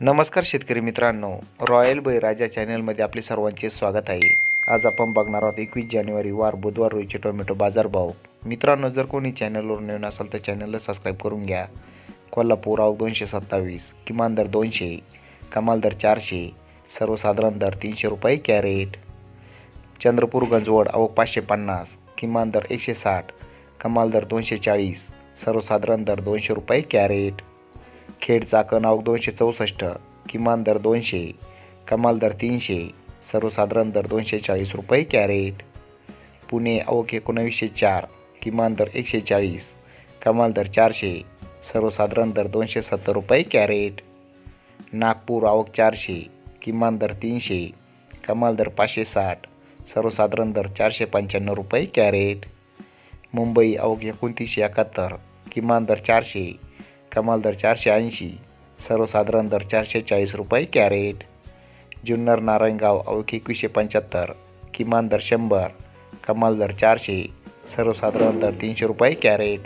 नमस्कार शेतकरी मित्रांनो, रॉयल बळीराजा चॅनलमध्ये आपले सर्वांचे स्वागत आहे. आज आपण बघणार आहोत 21 जानेवारी वार बुधवार रोजीचे टोमॅटो बाजारभाव. मित्रांनो, जर कोणी चॅनलवर नवीन असाल तर चॅनलला सबस्क्राईब करून घ्या. कोल्हापूर आवक 227, किमान दर 200, कमाल दर 400, सर्वसाधारण दर 300 रुपये कॅरेट. चंद्रपूर गंजवड आवक 550, किमान दर 160, कमाल दर 240, सर्वसाधारण दर 200 रुपये कॅरेट. खेड चाकण आवक 264, किमान दर 200, कमाल दर 300, सर्वसाधारण दर 240 रुपये कॅरेट. पुणे आवक 1904, किमान दर 140, कमाल दर 400, सर्वसाधारण दर 270 रुपये कॅरेट. नागपूर आवक 400, किमान दर 300, कमाल दर 560, सर्वसाधारण दर 495 रुपये कॅरेट. मुंबई आवक 2971, किमान दर 400, कमाल दर 480, सर्वसाधारण दर 440 रुपये कॅरेट. जुन्नर नारायणगाव आवक 2175, किमान दर 100, कमाल दर 400, सर्वसाधारण दर 300 रुपये कॅरेट.